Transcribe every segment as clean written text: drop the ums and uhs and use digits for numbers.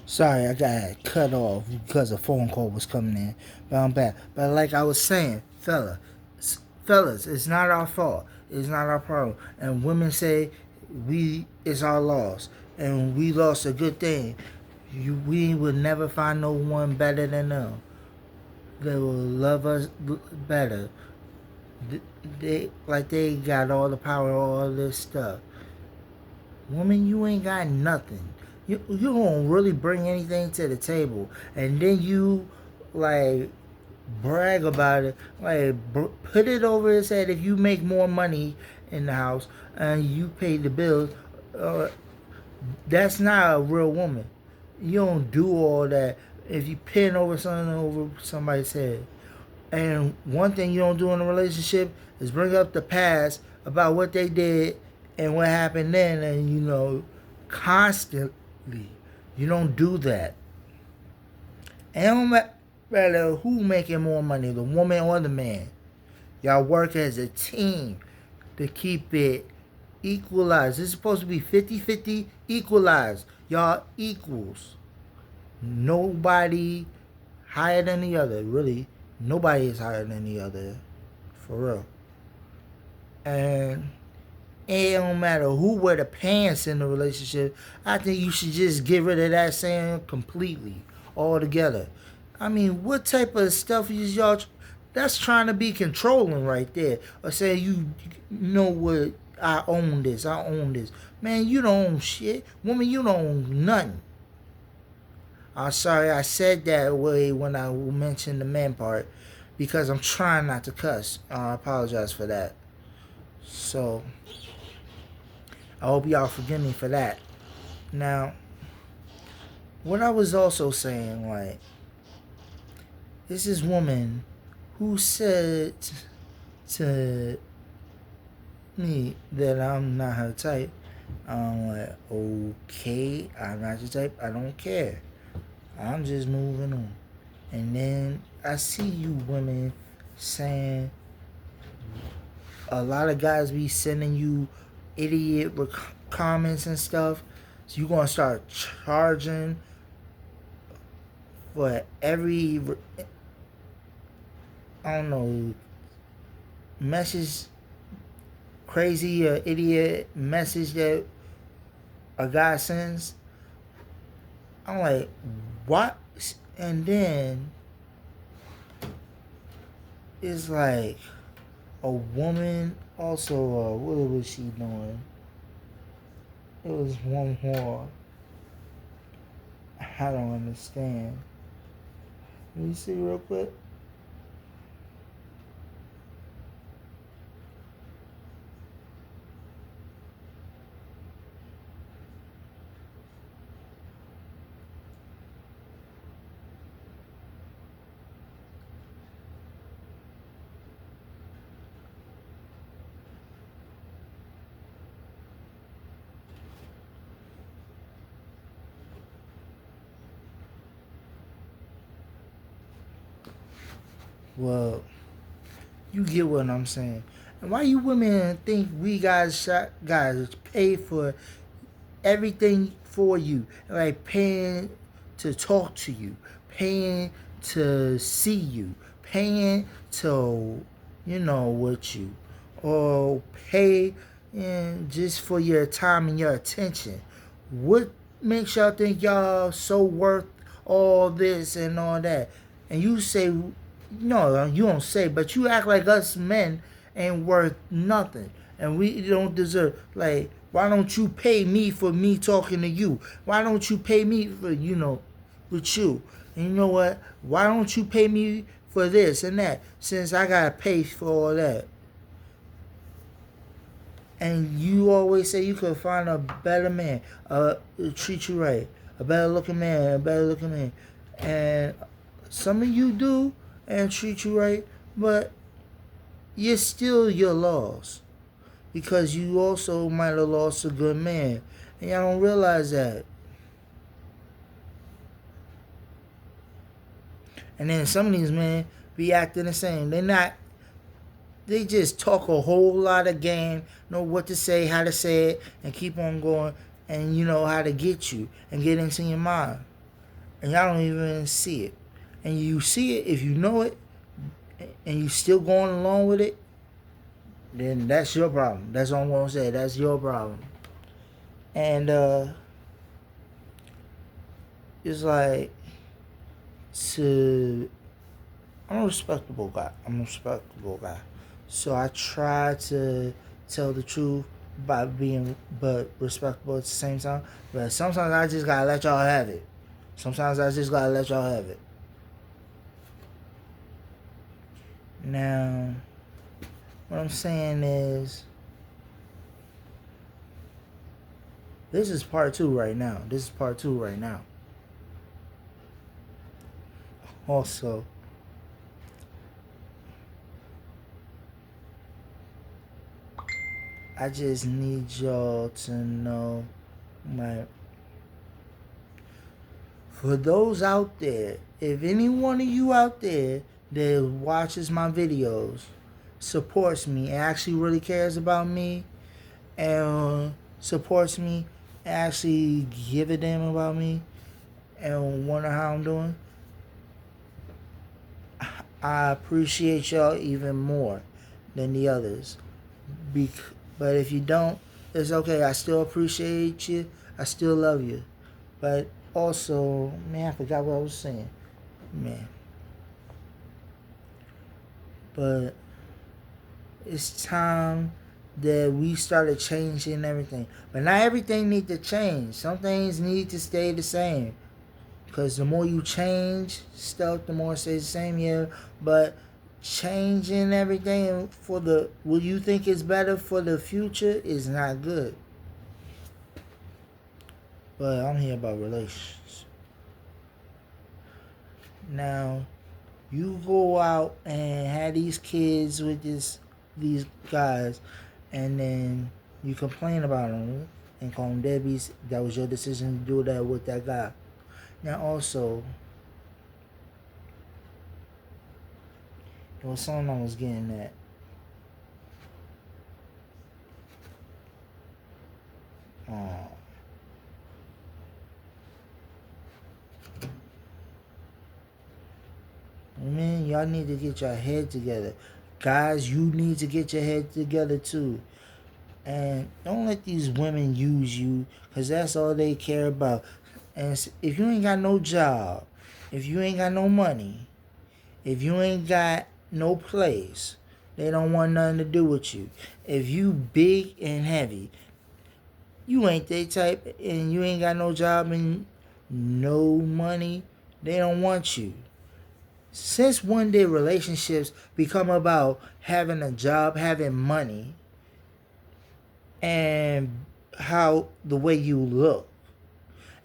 Sorry, I got cut off because a phone call was coming in. But I'm back. But like I was saying, fellas, it's not our fault. It's not our problem. And women say it's our loss, and we lost a good thing. We would never find no one better than them. They will love us better. They got all the power, all this stuff. Woman, you ain't got nothing. You don't really bring anything to the table, and then you like brag about it, like put it over his head. If you make more money in the house and you pay the bills, uh, that's not a real woman. You don't do all that if you pin over something over somebody's head. And one thing you don't do in a relationship is bring up the past about what they did and what happened then, and constantly. You don't do that. And it don't matter who making more money, the woman or the man. Y'all work as a team to keep it equalized. It's supposed to be 50-50 equalized. Y'all equals. Nobody higher than the other, really. Nobody is higher than the other, for real. And it don't matter who wear the pants in the relationship. I think you should just get rid of that saying completely, altogether. I mean, what type of stuff is y'all? That's trying to be controlling right there, or saying you know what? I own this. I own this. Man, you don't own shit. Woman, you don't own nothing. I'm sorry I said that way when I mentioned the man part because I'm trying not to cuss. I apologize for that. So, I hope y'all forgive me for that. Now, what I was also saying, like, this is woman who said to me that I'm not her type. I'm like, okay, I'm not your type. I don't care. I'm just moving on. And then I see you women saying a lot of guys be sending you idiot comments and stuff. So you're going to start charging for every, I don't know, message, crazy or idiot message that a guy sends. I'm like, what? And then it's like a woman also, what was she doing? It was one more. I don't understand. Let me see real quick. Well, you get what I'm saying. And why you women think we guys pay for everything for you? Like paying to talk to you, paying to see you, paying to, with you, or pay just for your time and your attention. What makes y'all think y'all so worth all this and all that? And you say, no, you don't say, but you act like us men ain't worth nothing and we don't deserve. Like, why don't you pay me for me talking to you? Why don't you pay me for, with you? And you know what? Why don't you pay me for this and that since I gotta pay for all that? And you always say you could find a better man, treat you right, a better looking man, a better looking man. And some of you do and treat you right, but you're still your loss because you also might have lost a good man, and y'all don't realize that. And then some of these men be acting the same. They just talk a whole lot of game, know what to say, how to say it, and keep on going, and you know how to get you and get into your mind. and y'all don't even see it. And you see it, if you know it, and you still going along with it, then that's your problem. That's all I'm gonna say. That's your problem. And it's like to I'm a respectable guy. I'm a respectable guy. So I try to tell the truth by being but respectable at the same time. But sometimes I just gotta let y'all have it. Sometimes I just gotta let y'all have it. Now, what I'm saying is, this is part two right now. This is part two right now. Also, I just need y'all to know, my for those out there, if any one of you out there that watches my videos, supports me, and actually really cares about me, and supports me, and actually give a damn about me, and wonder how I'm doing, I appreciate y'all even more than the others. But if you don't, it's okay. I still appreciate you. I still love you. But also, man, I forgot what I was saying. Man. But it's time that we started changing everything. But not everything needs to change. Some things need to stay the same. Because the more you change stuff, the more it stays the same, yeah. But changing everything for the what you think is better for the future is not good. But I'm here about relations. Now, you go out and have these kids with these guys, and then you complain about them and call them deadbeats. That was your decision to do that with that guy. Now, also, there was something I was getting at. Oh. Man, y'all need to get your head together. Guys, you need to get your head together too. And don't let these women use you, because that's all they care about. And if you ain't got no job, if you ain't got no money, if you ain't got no place, they don't want nothing to do with you. If you big and heavy, you ain't they type, and you ain't got no job and no money, they don't want you. Since one day relationships become about having a job, having money, and how the way you look,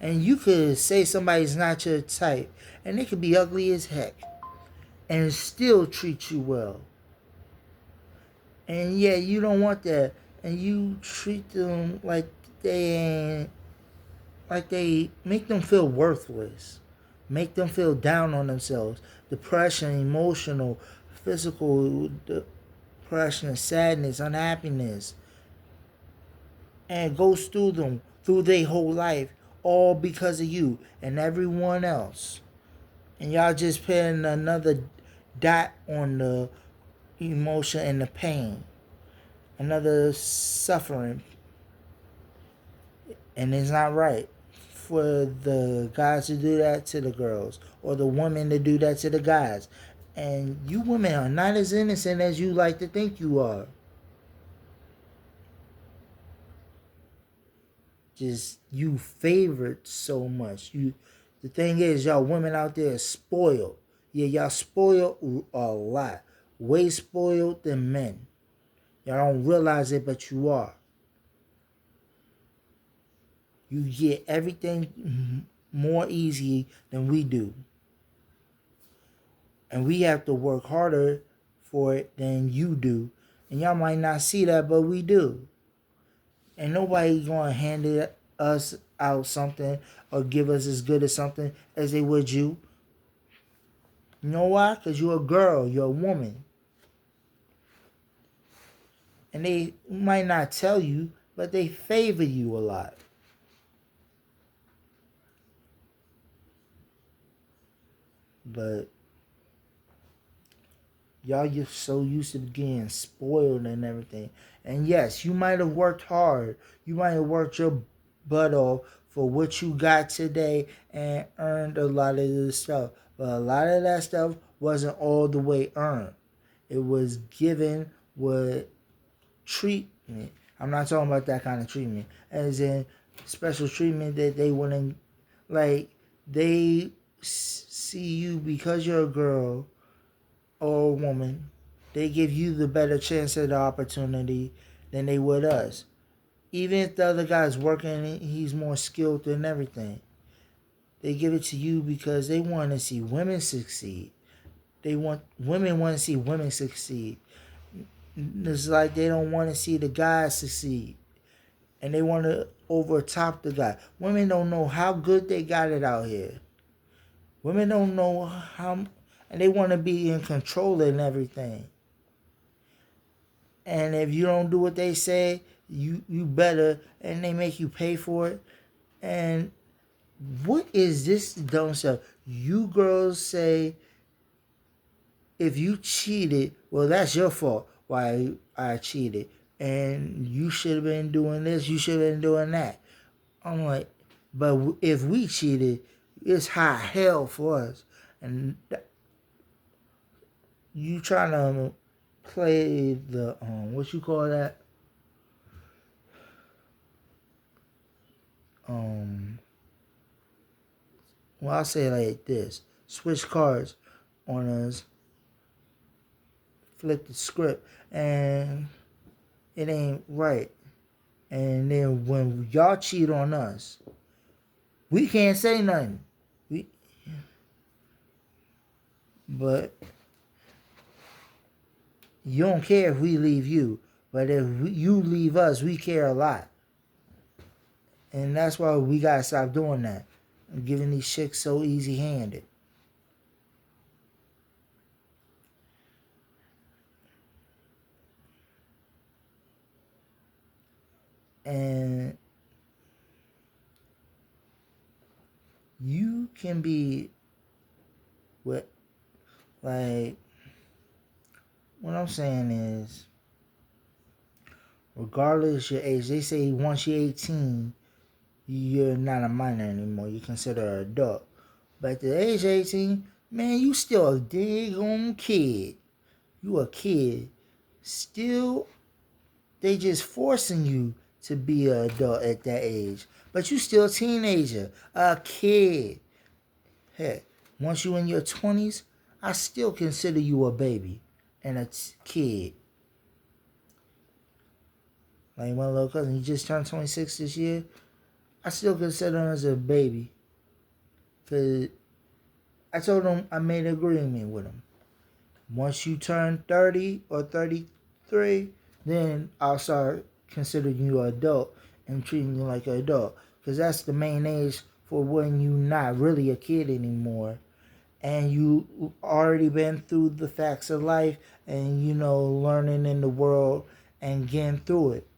and you could say somebody's not your type, and they could be ugly as heck, and still treat you well. And yeah, you don't want that, and you treat them like they ain't, like they make them feel worthless, make them feel down on themselves, depression, emotional, physical depression, sadness, unhappiness, and goes through them through their whole life, all because of you and everyone else. And y'all just putting another dot on the emotion and the pain, another suffering. And it's not right for the guys to do that to the girls, or the women to do that to the guys. And you women are not as innocent as you like to think you are. Just you favored so much. The thing is, y'all women out there are spoiled. Yeah, y'all spoiled a lot. Way spoiled than men. Y'all don't realize it, but you are. You get everything more easy than we do. And we have to work harder for it than you do. And y'all might not see that, but we do. And nobody gonna hand us out something or give us as good as something as they would you. You know why? Because you're a girl, you're a woman. And they might not tell you, but they favor you a lot. But y'all get so used to getting spoiled and everything. And yes, you might have worked hard. You might have worked your butt off for what you got today and earned a lot of this stuff. But a lot of that stuff wasn't all the way earned. It was given with treatment. I'm not talking about that kind of treatment. As in special treatment that they wouldn't, like, they see you because you're a girl or a woman, they give you the better chance of the opportunity than they would us. Even if the other guy's working, he's more skilled than everything. They give it to you because they want to see women succeed. Women want to see women succeed. It's like they don't want to see the guy succeed, and they want to overtop the guy. Women don't know how good they got it out here. Women don't know how, and they want to be in control and everything. And if you don't do what they say, you better, and they make you pay for it. And what is this dumb stuff? You girls say if you cheated, well, that's your fault. Why I cheated, and you should have been doing this. You should have been doing that. I'm like, but if we cheated, it's high hell for us. And you trying to play the what you call that? Um, well, I'll say it like this: switch cards on us, flip the script, and it ain't right. And then when y'all cheat on us, we can't say nothing. We, but you don't care if we leave you. But if you leave us, we care a lot. And that's why we gotta stop doing that. And giving these chicks so easy handed. And you can be what, like, what I'm saying is, regardless your age, they say once you're 18, you're not a minor anymore. You're considered an adult. But at the age of 18, man, you still a daggone kid. You a kid. Still, they just forcing you to be an adult at that age. But you still a teenager, a kid. Heck, once you in your 20s, I still consider you a baby and a kid. Like my little cousin, he just turned 26 this year. I still consider him as a baby. Because I told him I made an agreement with him. Once you turn 30 or 33, then I'll start considering you an adult and treating you like an adult. Because that's the main age for when you're not really a kid anymore. And you already been through the facts of life and, learning in the world and getting through it.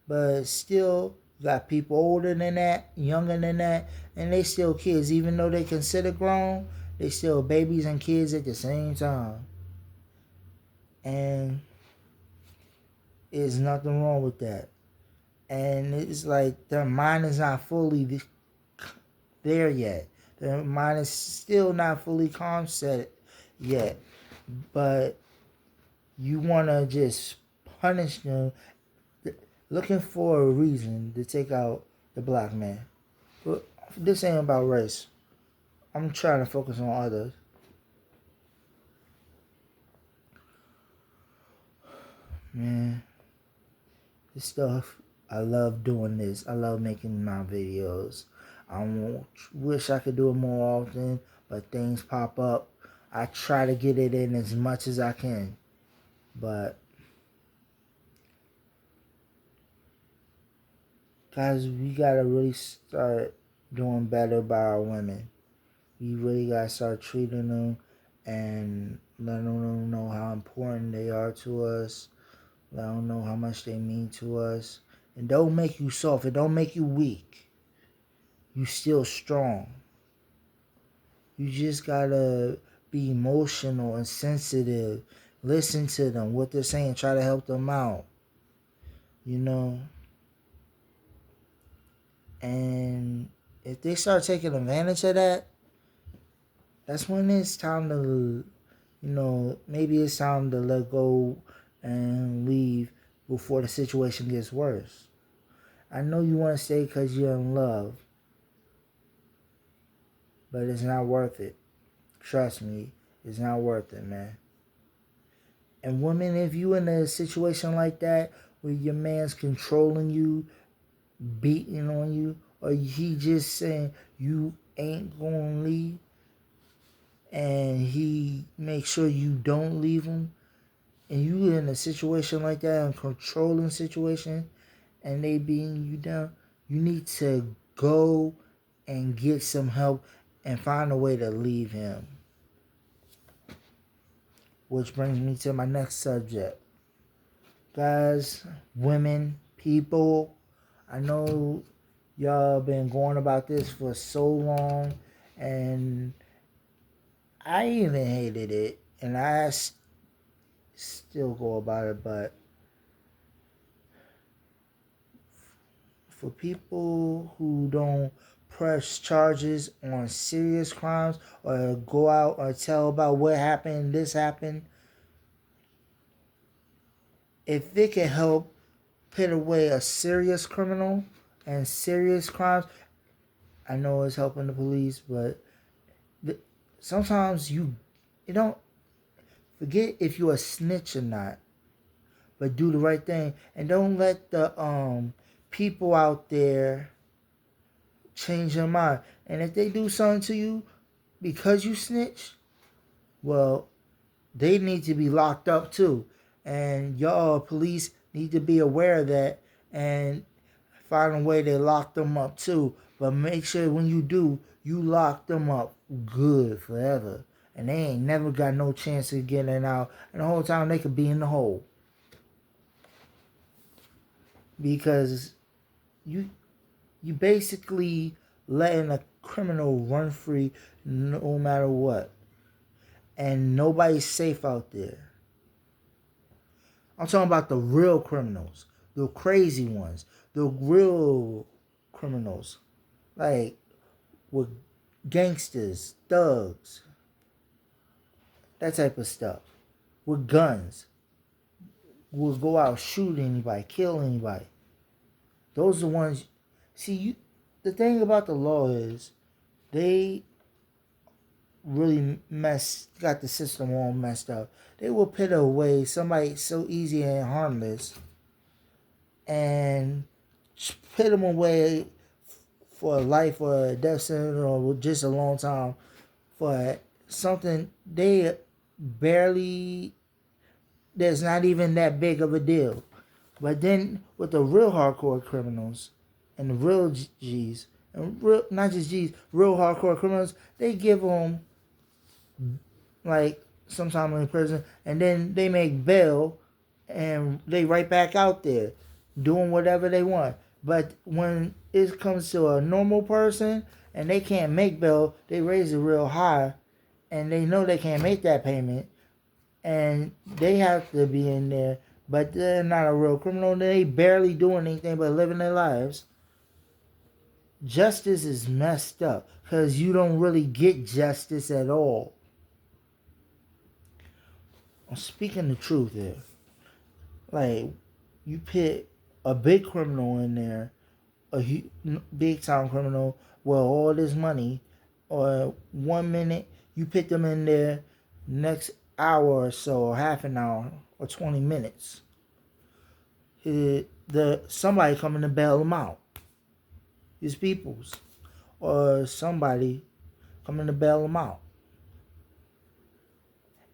But still, you got people older than that, younger than that, and they still kids. Even though they consider grown, they still babies and kids at the same time. And there's nothing wrong with that. And it's like their mind is not fully there yet. Their mind is still not fully calm set yet. But you want to just punish them, looking for a reason to take out the black man. But this ain't about race. I'm trying to focus on others. Man, this stuff, I love doing this. I love making my videos. I wish I could do it more often, but things pop up. I try to get it in as much as I can. But, guys, we gotta really start doing better by our women. We really gotta start treating them and letting them know how important they are to us. Let them know how much they mean to us. And don't make you soft. It don't make you weak. You still strong. You just gotta be emotional and sensitive. Listen to them, what they're saying, try to help them out. You know? And if they start taking advantage of that, that's when it's time to, maybe it's time to let go and leave before the situation gets worse. I know you want to stay because you're in love, but it's not worth it. Trust me, it's not worth it, man. And women, if you in a situation like that where your man's controlling you, beating on you, or he just saying you ain't gonna leave, and he makes sure you don't leave him, and you in a situation like that, a controlling situation, and they beating you down, you need to go and get some help and find a way to leave him. Which brings me to my next subject. Guys, women, people, I know y'all been going about this for so long, and I even hated it, and I still go about it, but for people who don't press charges on serious crimes or go out or tell about what happened, this happened, if it can help put away a serious criminal and serious crimes, I know it's helping the police, but sometimes you don't forget if you're a snitch or not, but do the right thing and don't let the people out there change your mind. And if they do something to you because you snitch, well, they need to be locked up too. And y'all police need to be aware of that and find a way to lock them up too. But make sure when you do, you lock them up good forever. And they ain't never got no chance of getting out. And the whole time they could be in the hole. Because you basically letting a criminal run free no matter what. And nobody's safe out there. I'm talking about the real criminals, the crazy ones, the real criminals, like with gangsters, thugs, that type of stuff, with guns, will go out, shoot anybody, kill anybody. Those are the ones. See, the thing about the law is they really got the system all messed up. They will put away somebody so easy and harmless and put them away for a life or a death sentence or just a long time for something they barely, that's not even that big of a deal. But then with the real hardcore criminals and the real G's, and real, not just G's, real hardcore criminals, they give them like some time in prison, and then they make bail, and they right back out there doing whatever they want. But when it comes to a normal person and they can't make bail, they raise it real high, and they know they can't make that payment, and they have to be in there. But they're not a real criminal. They barely doing anything but living their lives. Justice is messed up because you don't really get justice at all. I'm speaking the truth here. Like, you put a big criminal in there, a big time criminal with all this money, or 1 minute you put them in there, next hour or so, or half an hour, or 20 minutes, somebody coming to bail them out. His peoples, or somebody coming to bail them out.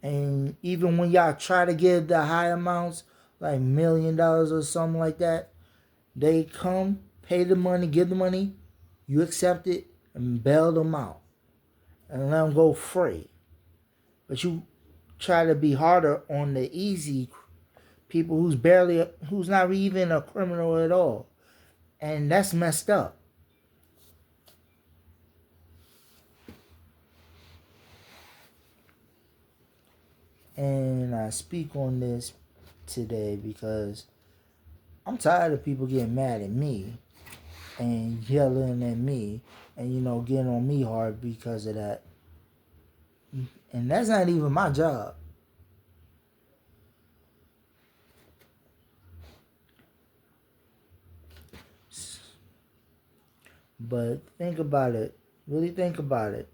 And even when y'all try to give the high amounts, like $1 million or something like that, they come, pay the money, give the money, you accept it, and bail them out. And let them go free. But you try to be harder on the easy people who's not even a criminal at all. And that's messed up. And I speak on this today because I'm tired of people getting mad at me and yelling at me and, getting on me hard because of that. And that's not even my job. But think about it. Really think about it.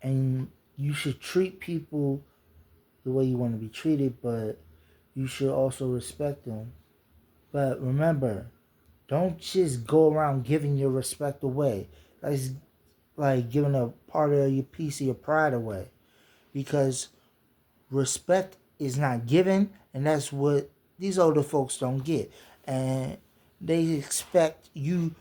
And you should treat people the way you want to be treated, but you should also respect them. But remember, don't just go around giving your respect away. That's like giving a part of your piece of your pride away. Because respect is not given, and that's what these older folks don't get. And they expect you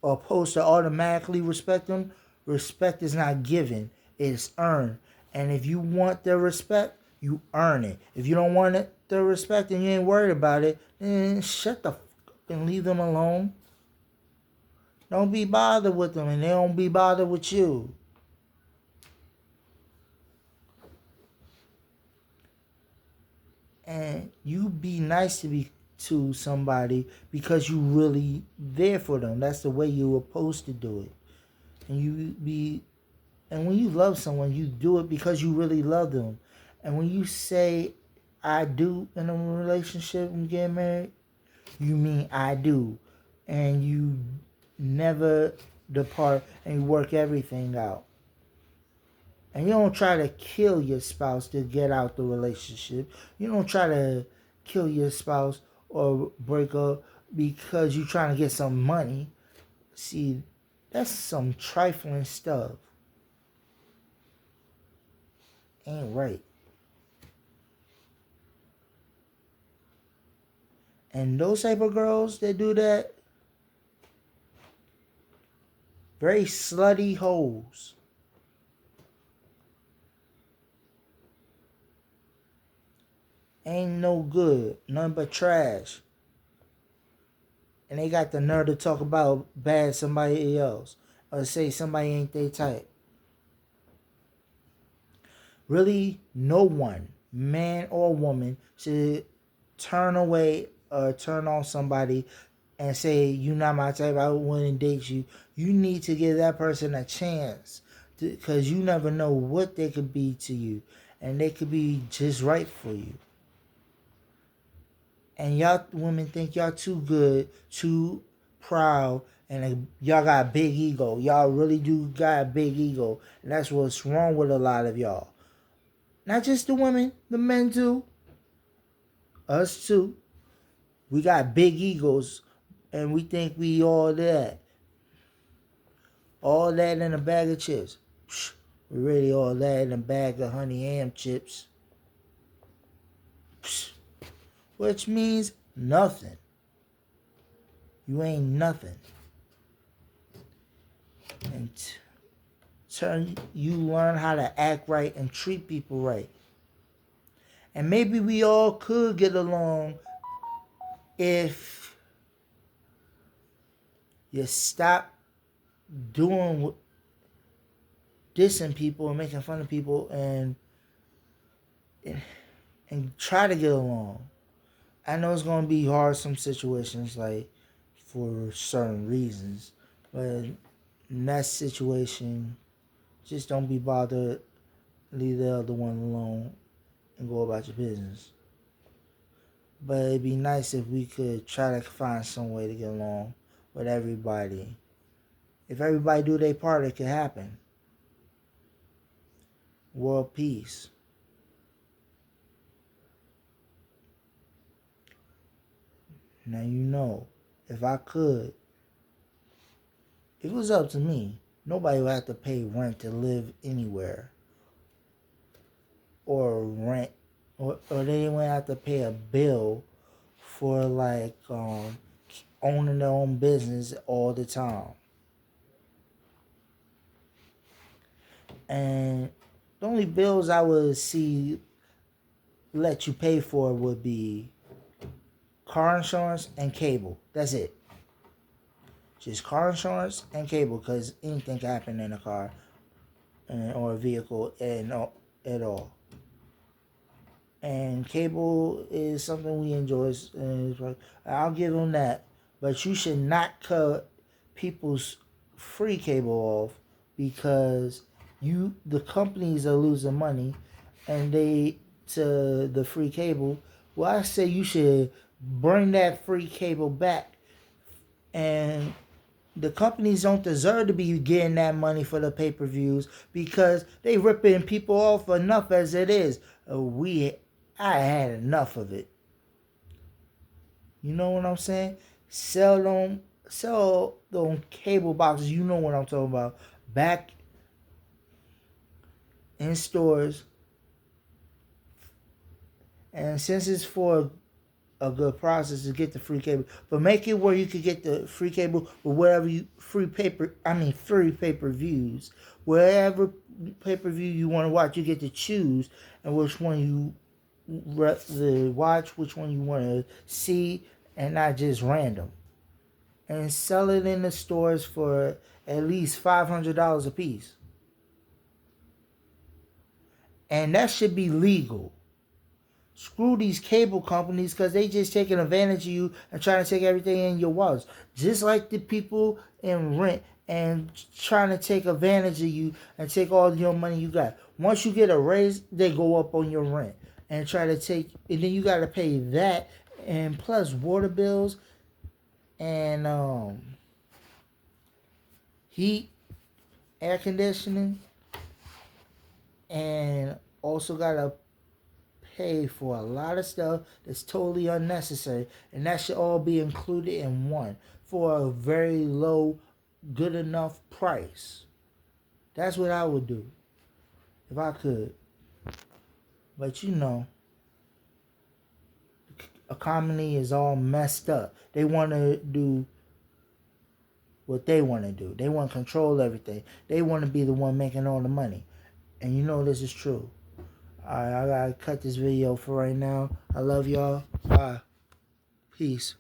are supposed to automatically respect them. Respect is not given, it's earned. And if you want their respect, you earn it. If you don't want their respect and you ain't worried about it, then shut the fuck up and leave them alone. Don't be bothered with them and they don't be bothered with you. And you be nice to somebody because you really there for them. That's the way you were supposed to do it. And when you love someone, you do it because you really love them. And when you say I do in a relationship and get married, you mean I do. And you never depart and you work everything out. And you don't try to kill your spouse to get out the relationship. You don't try to kill your spouse or break up because you're trying to get some money. See, that's some trifling stuff. Ain't right. And those type of girls that do that, very slutty hoes. Ain't no good. Nothing but trash. And they got the nerve to talk about bad somebody else. Or say somebody ain't their type. Really, no one, man or woman, should turn away or turn on somebody and say, you're not my type, I wouldn't date you. You need to give that person a chance because you never know what they could be to you. And they could be just right for you. And y'all women think y'all too good, too proud, and y'all got a big ego. Y'all really do got a big ego. And that's what's wrong with a lot of y'all. Not just the women, the men too. Us too. We got big egos and we think we all that. All that in a bag of chips. Psh, we really all that in a bag of honey ham chips. Psh, which means nothing. You ain't nothing. And you learn how to act right and treat people right. And maybe we all could get along if you stop doing dissing people and making fun of people and try to get along. I know it's gonna be hard some situations, like for certain reasons, but in that situation, just don't be bothered. Leave the other one alone and go about your business. But it'd be nice if we could try to find some way to get along with everybody. If everybody do their part, it could happen. World peace. Now you know, if it was up to me, nobody would have to pay rent to live anywhere. Or rent, or they wouldn't have to pay a bill for like owning their own business all the time. And the only bills I would see let you pay for would be car insurance and cable. That's it. Just car insurance and cable, because anything can happen in a car. or a vehicle at all. And cable is something we enjoy. I'll give them that, but you should not cut people's free cable off because the companies are losing money, and they to the free cable. Well, I say you should bring that free cable back, and the companies don't deserve to be getting that money for the pay-per-views because they ripping people off enough as it is. I had enough of it. You know what I'm saying? Sell them cable boxes. You know what I'm talking about. Back in stores, and since it's for a good process to get the free cable, but make it where you could get the free cable with whatever free pay-per-views. Wherever pay-per-view you want to watch, you get to choose and which one you watch, which one you want to see, and not just random. And sell it in the stores for at least $500 a piece. And that should be legal. Screw these cable companies because they just taking advantage of you and trying to take everything in your wallets. Just like the people in rent and trying to take advantage of you and take all your money you got. Once you get a raise, they go up on your rent and try to take, and then you got to pay that and plus water bills and heat, air conditioning, and also got to pay for a lot of stuff that's totally unnecessary, and that should all be included in one for a very low, good enough price. That's what I would do if I could. But you know, economy is all messed up. They want to do what they want to do. They want to control everything. They want to be the one making all the money. And you know this is true. Alright, I gotta cut this video for right now. I love y'all. Bye. Peace.